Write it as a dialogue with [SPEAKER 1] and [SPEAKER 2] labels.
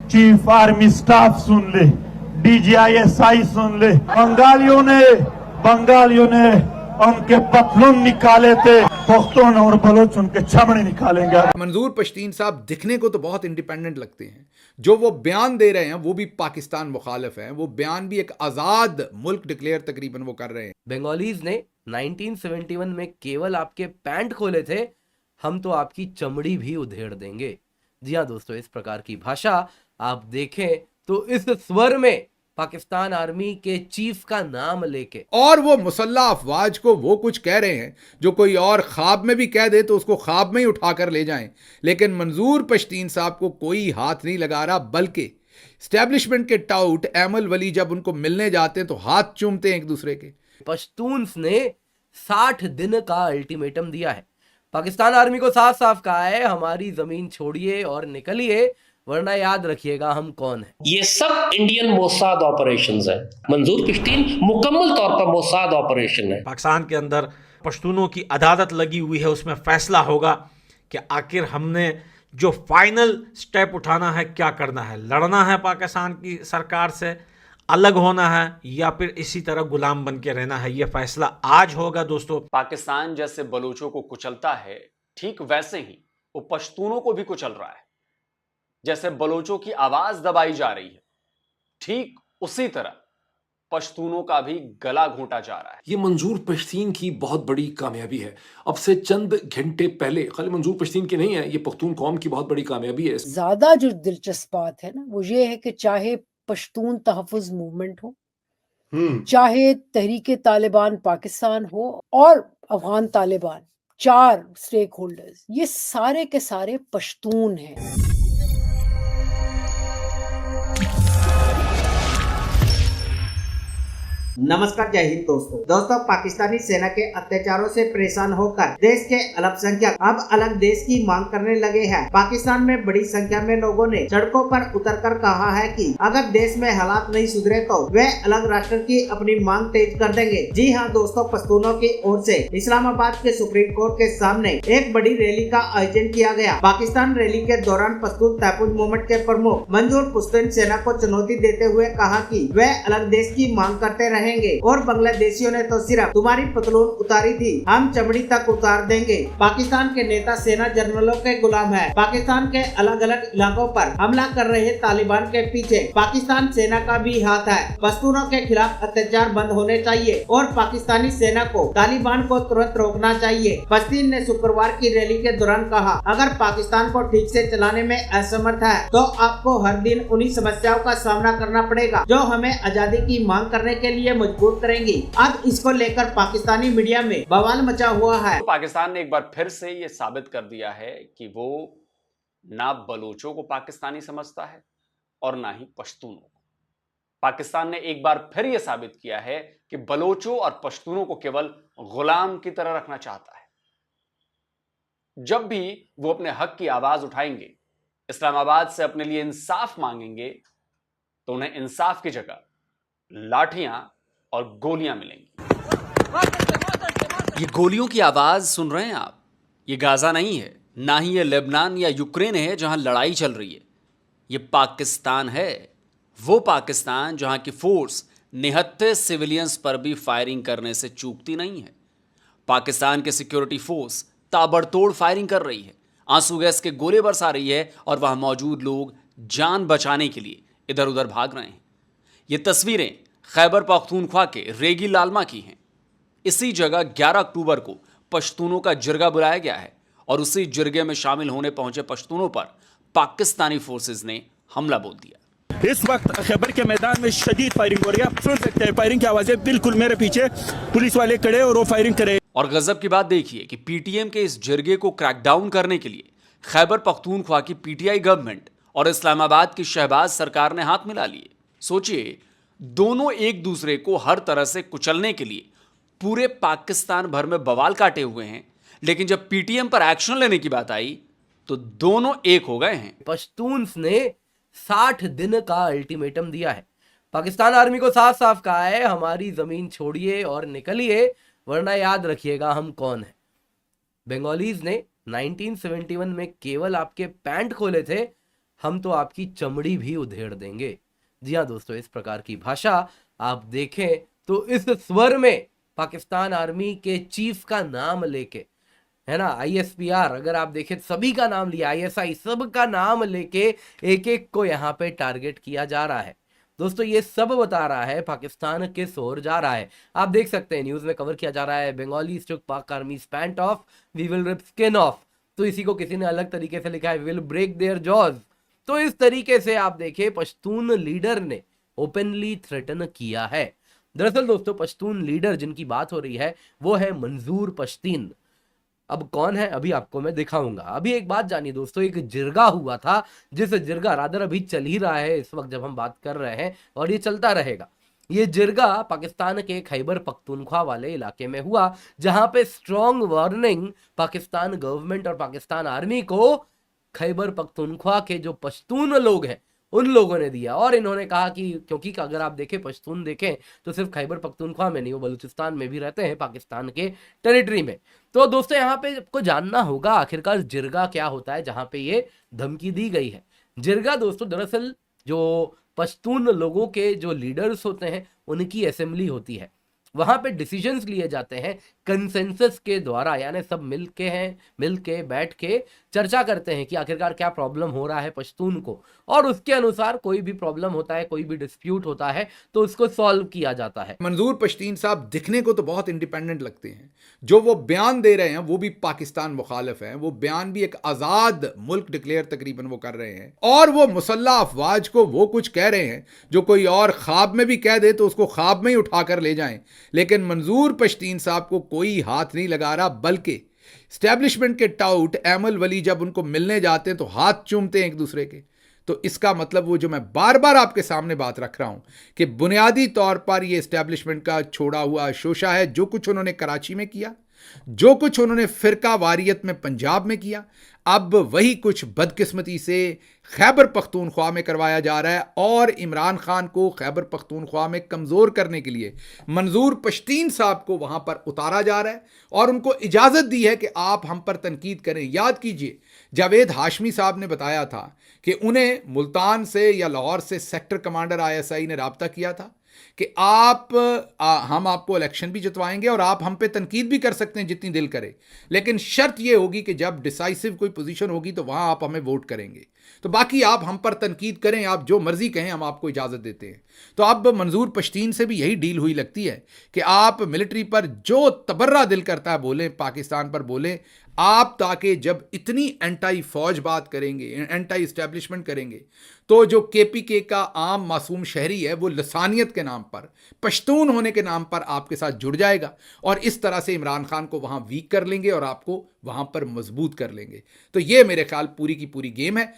[SPEAKER 1] Chief army staff सुन ले, DGISI सुन ले, बंगालियों ने उनके पतलून निकाले थे, पख्तून और बलोच उनके छमड़े निकालेंगे।
[SPEAKER 2] मंजूर पश्तीन साहब दिखने को तो बहुत इंडिपेंडेंट लगते हैं, जो वो बयान दे रहे हैं वो भी पाकिस्तान मुखालिफ हैं, वो बयान भी एक आज़ाद मुल्क डिक्लेयर तकरीबन वो कर रहे हैं।
[SPEAKER 3] बंगालीज ने 1971 में केवल आपके पैंट खोले थे, हम तो आपकी चमड़ी भी उधेड़ देंगे। जी हाँ दोस्तों, इस प्रकार की भाषा आप देखें तो इस स्वर में पाकिस्तान आर्मी के चीफ का नाम लेके,
[SPEAKER 2] और वो मुसल्लह अफवाज को वो कुछ कह रहे हैं जो कोई और ख्वाब में भी कह दे तो उसको ख्वाब में ही उठाकर ले जाएं। लेकिन मंजूर पश्तीन साहब को कोई हाथ नहीं लगा रहा, बल्कि स्टैब्लिशमेंट के टाउट एमल वली जब उनको मिलने जाते हैं तो हाथ चूमते हैं एक दूसरे के।
[SPEAKER 3] पश्तून्स ने 60 दिन का अल्टीमेटम दिया है। पाकिस्तान आर्मी को साफ साफ कहा है, हमारी जमीन छोड़िए और निकलिए, वरना याद रखिएगा हम कौन है।
[SPEAKER 4] ये सब इंडियन मोसाद ऑपरेशंस है। मंजूर पश्तीन मुकम्मल तौर पर मोसाद ऑपरेशन है।
[SPEAKER 5] पाकिस्तान के अंदर पश्तूनों की अदालत लगी हुई है, उसमें फैसला होगा कि आखिर हमने जो फाइनल स्टेप उठाना है क्या करना है, लड़ना है पाकिस्तान की सरकार से, अलग होना है, या फिर इसी तरह गुलाम बन के रहना है। यह फैसला आज होगा दोस्तों।
[SPEAKER 6] पाकिस्तान जैसे बलूचों को कुचलता है, ठीक वैसे ही वो पश्तूनों को भी कुचल रहा है। जैसे बलूचों की आवाज दबाई जा रही है, ठीक उसी तरह पश्तूनों का भी गला घोंटा जा रहा है।
[SPEAKER 7] ये मंजूर पश्तीन की बहुत बड़ी कामयाबी है। अब से चंद घंटे पहले, खाली मंजूर पश्तीन की नहीं है, ये पख्तून कौम की बहुत बड़ी कामयाबी है।
[SPEAKER 8] ज्यादा जो दिलचस्प बात है ना, वो ये है कि चाहे पश्तून तहफ़्फ़ुज़ मूवमेंट हो, चाहे तहरीक तालिबान पाकिस्तान हो और अफगान तालिबान, 4 स्टेक होल्डर्स, ये सारे के सारे पश्तून हैं।
[SPEAKER 9] नमस्कार, जय हिंद दोस्तों, पाकिस्तानी सेना के अत्याचारों से परेशान होकर देश के अल्पसंख्यक अब अलग देश की मांग करने लगे हैं। पाकिस्तान में बड़ी संख्या में लोगों ने सड़कों पर उतरकर कहा है कि अगर देश में हालात नहीं सुधरे तो वे अलग राष्ट्र की अपनी मांग तेज कर देंगे। जी हां दोस्तों, पश्तूनों की ओर से इस्लामाबाद के सुप्रीम कोर्ट के सामने एक बड़ी रैली का आयोजन किया गया। पाकिस्तान रैली के दौरान पश्तून तहफ़्फ़ुज़ मूवमेंट के प्रमुख मंजूर पश्तीन सेना को चुनौती देते हुए कहा कि वे अलग देश की मांग करते रहे और बांग्लादेशियों ने तो सिर्फ तुम्हारी पतलून उतारी थी, हम चमड़ी तक उतार देंगे। पाकिस्तान के नेता सेना जनरलों के गुलाम है। पाकिस्तान के अलग अलग इलाकों पर हमला कर रहे तालिबान के पीछे पाकिस्तान सेना का भी हाथ है। पश्तूनों के खिलाफ अत्याचार बंद होने चाहिए और पाकिस्तानी सेना को तालिबान को तुरंत रोकना चाहिए। पश्तीन ने शुक्रवार की रैली के दौरान कहा, अगर पाकिस्तान को ठीक से चलाने में असमर्थ है तो आपको हर दिन उन्हीं समस्याओं का सामना करना पड़ेगा जो हमें आजादी की मांग करने के लिए मजबूर करेंगी। अब इसको लेकर पाकिस्तानी मीडिया में बवाल मचा हुआ है।
[SPEAKER 6] पाकिस्तान ने एक बार फिर से ये साबित कर दिया है कि वो ना बलूचों को पाकिस्तानी समझता है और ना ही पश्तूनों को। पाकिस्तान ने एक बार फिर ये साबित किया है कि बलोचों और पश्तूनों को केवल गुलाम की तरह रखना चाहता है। जब भी वो अपने हक की आवाज उठाएंगे, इस्लामाबाद से अपने लिए इंसाफ मांगेंगे, तो उन्हें इंसाफ की जगह लाठियां और गोलियां मिलेंगी।
[SPEAKER 10] ये गोलियों की आवाज सुन रहे हैं आप? ये गाजा नहीं है, ना ही ये लेबनान या यूक्रेन है जहां लड़ाई चल रही है। ये पाकिस्तान है, वो पाकिस्तान जहां की फोर्स निहत्थे सिविलियंस पर भी फायरिंग करने से चूकती नहीं है। पाकिस्तान के सिक्योरिटी फोर्स ताबड़तोड़ फायरिंग कर रही है, आंसू गैस के गोले बरसा रही है और वहां मौजूद लोग जान बचाने के लिए इधर उधर भाग रहे हैं। ये तस्वीरें खैबर पख्तूनख्वा के रेगी लालमा की हैं। इसी जगह 11 अक्टूबर को पश्तूनों का जिरगा बुलाया गया है और उसी जिरगे में शामिल होने पहुंचे पश्तूनों पर पाकिस्तानी फोर्सेज ने हमला बोल दिया।
[SPEAKER 11] इस वक्त खैबर के मैदान में शदीद फायरिंग हो रही है। आप सुन सकते हैं फायरिंग की आवाजें, बिल्कुल मेरे पीछे पुलिस वाले खड़े और वो फायरिंग करे।
[SPEAKER 10] और गजब की बात देखिए कि पीटीएम के इस जिरगे को क्रैकडाउन करने के लिए खैबर पख्तूनख्वा की पीटीआई गवर्नमेंट और इस्लामाबाद की शहबाज सरकार ने हाथ मिला लिए। सोचिए, दोनों एक दूसरे को हर तरह से कुचलने के लिए पूरे पाकिस्तान भर में बवाल काटे हुए हैं, लेकिन जब पीटीएम पर एक्शन लेने की बात आई तो दोनों एक हो गए हैं।
[SPEAKER 3] पश्तून्स ने 60 दिन का अल्टीमेटम दिया है। पाकिस्तान आर्मी को साफ साफ कहा है, हमारी जमीन छोड़िए और निकलिए, वरना याद रखिएगा हम कौन है। बंगालीज ने 1971 में केवल आपके पैंट खोले थे, हम तो आपकी चमड़ी भी उधेड़ देंगे। जी हाँ दोस्तों, इस प्रकार की भाषा आप देखें तो इस स्वर में पाकिस्तान आर्मी के चीफ का नाम लेके, है ना, ISPR अगर आप देखें सभी का नाम लिया, ISI सब का नाम लेके एक एक को यहाँ पे टारगेट किया जा रहा है। दोस्तों ये सब बता रहा है पाकिस्तान किस ओर जा रहा है। आप देख सकते हैं न्यूज में कवर किया जा रहा है, बंगाली टुक Pak army pant off, we will rip skin off. तो इसी को किसी ने अलग तरीके से लिखा है, we will break their jaws. तो इस तरीके से आप देखें पश्तून लीडर ने ओपनली थ्रेटन किया है। दरअसल दोस्तों पश्तून लीडर जिनकी बात हो रही है वो है मंजूर पश्तीन। अब कौन है अभी आपको मैं दिखाऊंगा। अभी एक बात जानिए दोस्तों, एक जिरगा हुआ था, जिस जिरगा रादर अभी चल ही रहा है इस वक्त जब हम बात कर रहे हैं, और ये चलता रहेगा। ये जिरगा पाकिस्तान के खैबर पख्तूनख्वा वाले इलाके में हुआ, जहां पे स्ट्रॉन्ग वार्निंग पाकिस्तान गवर्नमेंट और पाकिस्तान आर्मी को खैबर पख्तूनख्वा के जो पश्तून लोग हैं उन लोगों ने दिया। और इन्होंने कहा कि क्योंकि अगर आप देखें पश्तून देखें तो सिर्फ खैबर पख्तूनख्वा में नहीं, वो बलूचिस्तान में भी रहते हैं, पाकिस्तान के टेरिटरी में। तो दोस्तों यहाँ पे आपको जानना होगा आखिरकार जिरगा क्या होता है जहां पे ये धमकी दी गई है। जिरगा दोस्तों दरअसल जो पश्तून लोगों के जो लीडर्स होते हैं उनकी असेंबली होती है, वहां पे डिसीजंस लिए जाते हैं कंसेंसस के द्वारा, यानी सब मिलके बैठ के चर्चा करते हैं कि आखिरकार क्या प्रॉब्लम हो रहा है पश्तून को, और उसके अनुसार कोई भी प्रॉब्लम होता है, कोई भी डिस्प्यूट होता है तो उसको सॉल्व किया जाता है।
[SPEAKER 2] मंजूर पश्तीन साहब दिखने को तो बहुत इंडिपेंडेंट लगते हैं, जो वो बयान दे रहे हैं वो भी पाकिस्तान मुखालिफ है, वो बयान भी एक आज़ाद मुल्क डिक्लेयर तकरीबन वो कर रहे हैं, और वो मुसल्लह अफवाज को वो कुछ कह रहे हैं जो कोई और ख्वाब में भी कह दे तो उसको ख्वाब में ही उठाकर ले जाएं। लेकिन मंजूर पश्तीन साहब को कोई हाथ नहीं लगा रहा, बल्कि स्टैब्लिशमेंट के टाउट एमल वली जब उनको मिलने जाते हैं तो हाथ चूमते हैं एक दूसरे के। तो इसका मतलब वो जो मैं बार बार आपके सामने बात रख रहा हूं कि बुनियादी तौर पर ये एस्टैब्लिशमेंट का छोड़ा हुआ शोशा है। जो कुछ उन्होंने कराची में किया, जो कुछ उन्होंने फिरका वारियत में पंजाब में किया, अब वही कुछ बदकिस्मती से खैबर पख्तूनख्वा में करवाया जा रहा है, और इमरान खान को खैबर पख्तूनख्वा में कमज़ोर करने के लिए मंजूर पश्तीन साहब को वहाँ पर उतारा जा रहा है और उनको इजाज़त दी है कि आप हम पर तनकीद करें। याद कीजिए जावेद हाशमी साहब ने बताया था कि उन्हें मुल्तान से या लाहौर से सेक्टर कमांडर ISI ने राब्ता किया था कि हम आपको इलेक्शन भी जितवाएंगे और आप हम पे तनकीद भी कर सकते हैं जितनी दिल करे, लेकिन शर्त यह होगी कि जब डिसाइसिव कोई पोजीशन होगी तो वहां आप हमें वोट करेंगे। तो बाकी आप हम पर तनकीद करें, आप जो मर्जी कहें, हम आपको इजाज़त देते हैं। तो अब मंजूर पश्तीन से भी यही डील हुई लगती है कि आप मिलिट्री पर जो तबर्रा दिल करता है बोलें, पाकिस्तान पर बोलें आप, ताकि जब इतनी एंटी फौज बात करेंगे, एंटी इस्टेब्लिशमेंट करेंगे, तो जो KPK का आम मासूम शहरी है वो लसानियत के नाम पर, पश्तून होने के नाम पर आपके साथ जुड़ जाएगा, और इस तरह से इमरान खान को वहां वीक कर लेंगे और आपको वहां पर मजबूत कर लेंगे। तो ये मेरे ख्याल पूरी की पूरी गेम है।